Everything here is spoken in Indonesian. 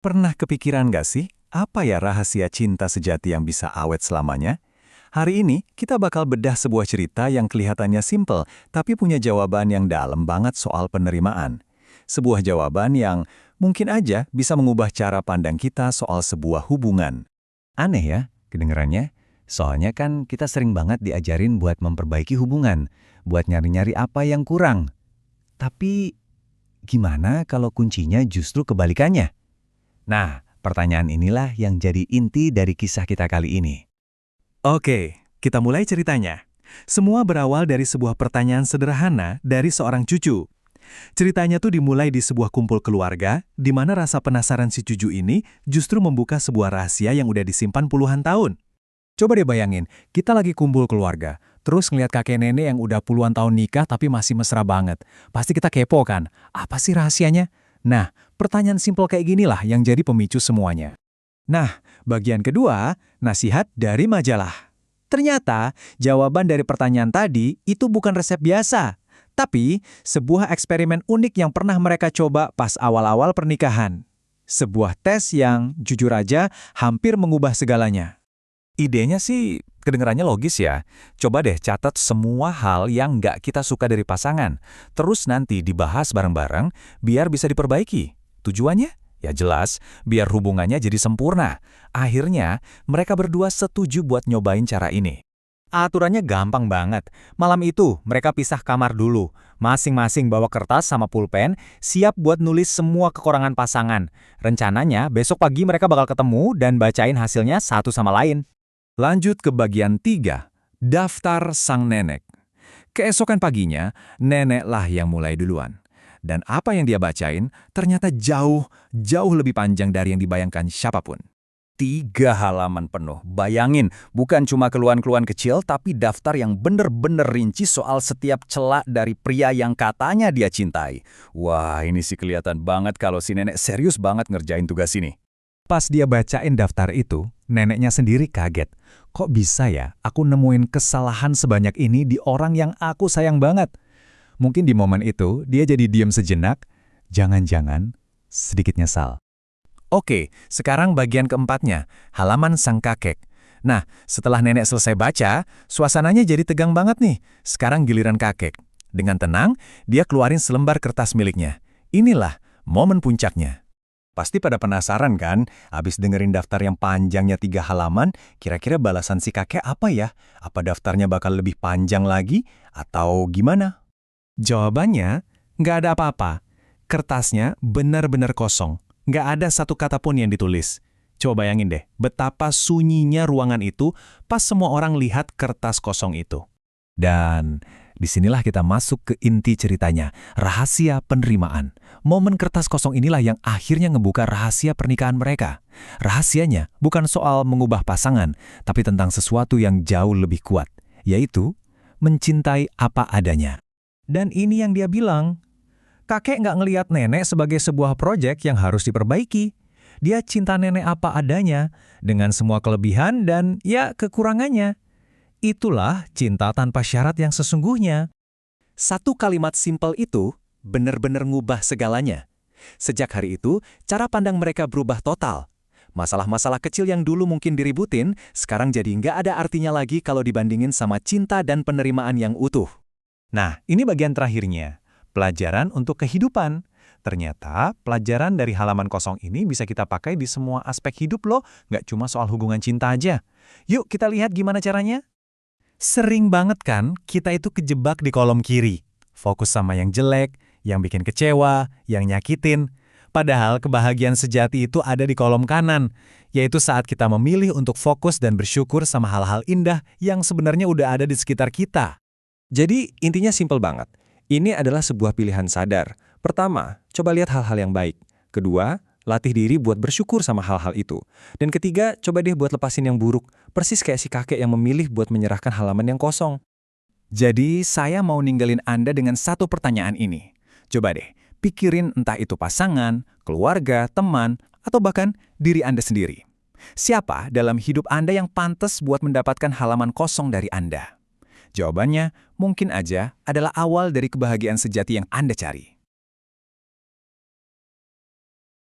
Pernah kepikiran gak sih, apa ya rahasia cinta sejati yang bisa awet selamanya? Hari ini, kita bakal bedah sebuah cerita yang kelihatannya simpel, tapi punya jawaban yang dalam banget soal penerimaan. Sebuah jawaban yang mungkin aja bisa mengubah cara pandang kita soal sebuah hubungan. Aneh ya, kedengerannya. Soalnya kan kita sering banget diajarin buat memperbaiki hubungan, buat nyari-nyari apa yang kurang. Tapi gimana kalau kuncinya justru kebalikannya? Nah, pertanyaan inilah yang jadi inti dari kisah kita kali ini. Oke, kita mulai ceritanya. Semua berawal dari sebuah pertanyaan sederhana dari seorang cucu. Ceritanya tuh dimulai di sebuah kumpul keluarga, di mana rasa penasaran si cucu ini justru membuka sebuah rahasia yang udah disimpan puluhan tahun. Coba deh bayangin, kita lagi kumpul keluarga, terus ngeliat kakek nenek yang udah puluhan tahun nikah tapi masih mesra banget. Pasti kita kepo kan, apa sih rahasianya? Nah, pertanyaan simpel kayak ginilah yang jadi pemicu semuanya. Nah, bagian kedua, nasihat dari majalah. Ternyata, jawaban dari pertanyaan tadi itu bukan resep biasa, tapi sebuah eksperimen unik yang pernah mereka coba pas awal-awal pernikahan. Sebuah tes yang, jujur aja, hampir mengubah segalanya. Idenya sih kedengerannya logis ya. Coba deh catat semua hal yang nggak kita suka dari pasangan. Terus nanti dibahas bareng-bareng biar bisa diperbaiki. Tujuannya? Ya jelas, biar hubungannya jadi sempurna. Akhirnya, mereka berdua setuju buat nyobain cara ini. Aturannya gampang banget. Malam itu, mereka pisah kamar dulu. Masing-masing bawa kertas sama pulpen, siap buat nulis semua kekurangan pasangan. Rencananya, besok pagi mereka bakal ketemu dan bacain hasilnya satu sama lain. Lanjut ke bagian 3, daftar sang nenek. Keesokan paginya, neneklah yang mulai duluan. Dan apa yang dia bacain ternyata jauh lebih panjang dari yang dibayangkan siapapun. 3 halaman penuh. Bayangin, bukan cuma keluhan-keluhan kecil, tapi daftar yang bener-bener rinci soal setiap celak dari pria yang katanya dia cintai. Wah, ini sih kelihatan banget kalau si nenek serius banget ngerjain tugas ini. Pas dia bacain daftar itu, neneknya sendiri kaget. Kok bisa ya aku nemuin kesalahan sebanyak ini di orang yang aku sayang banget? Mungkin di momen itu dia jadi diam sejenak, jangan-jangan sedikit nyesal. Oke, sekarang bagian keempatnya, halaman sang kakek. Nah, setelah nenek selesai baca, suasananya jadi tegang banget nih. Sekarang giliran kakek. Dengan tenang, dia keluarin selembar kertas miliknya. Inilah momen puncaknya. Pasti pada penasaran kan, abis dengerin daftar yang panjangnya 3 halaman, kira-kira balasan si kakek apa ya? Apa daftarnya bakal lebih panjang lagi? Atau gimana? Jawabannya, nggak ada apa-apa. Kertasnya benar-benar kosong. Nggak ada satu kata pun yang ditulis. Coba bayangin deh, betapa sunyinya ruangan itu pas semua orang lihat kertas kosong itu. Dan disinilah kita masuk ke inti ceritanya, rahasia penerimaan. Momen kertas kosong inilah yang akhirnya ngebuka rahasia pernikahan mereka. Rahasianya bukan soal mengubah pasangan, tapi tentang sesuatu yang jauh lebih kuat, yaitu mencintai apa adanya. Dan ini yang dia bilang, kakek nggak ngelihat nenek sebagai sebuah proyek yang harus diperbaiki. Dia cinta nenek apa adanya, dengan semua kelebihan dan ya kekurangannya. Itulah cinta tanpa syarat yang sesungguhnya. Satu kalimat simpel itu benar-benar ngubah segalanya. Sejak hari itu, cara pandang mereka berubah total. Masalah-masalah kecil yang dulu mungkin diributin, sekarang jadi nggak ada artinya lagi kalau dibandingin sama cinta dan penerimaan yang utuh. Nah, ini bagian terakhirnya. Pelajaran untuk kehidupan. Ternyata, pelajaran dari halaman kosong ini bisa kita pakai di semua aspek hidup loh, nggak cuma soal hubungan cinta aja. Yuk kita lihat gimana caranya. Sering banget kan kita itu kejebak di kolom kiri. Fokus sama yang jelek, yang bikin kecewa, yang nyakitin. Padahal kebahagiaan sejati itu ada di kolom kanan, yaitu saat kita memilih untuk fokus dan bersyukur sama hal-hal indah yang sebenarnya udah ada di sekitar kita. Jadi intinya simpel banget. Ini adalah sebuah pilihan sadar. Pertama, coba lihat hal-hal yang baik. Kedua, latih diri buat bersyukur sama hal-hal itu. Dan ketiga, coba deh buat lepasin yang buruk. Persis kayak si kakek yang memilih buat menyerahkan halaman yang kosong. Jadi, saya mau ninggalin Anda dengan satu pertanyaan ini. Coba deh, pikirin entah itu pasangan, keluarga, teman, atau bahkan diri Anda sendiri. Siapa dalam hidup Anda yang pantas buat mendapatkan halaman kosong dari Anda? Jawabannya mungkin aja adalah awal dari kebahagiaan sejati yang Anda cari.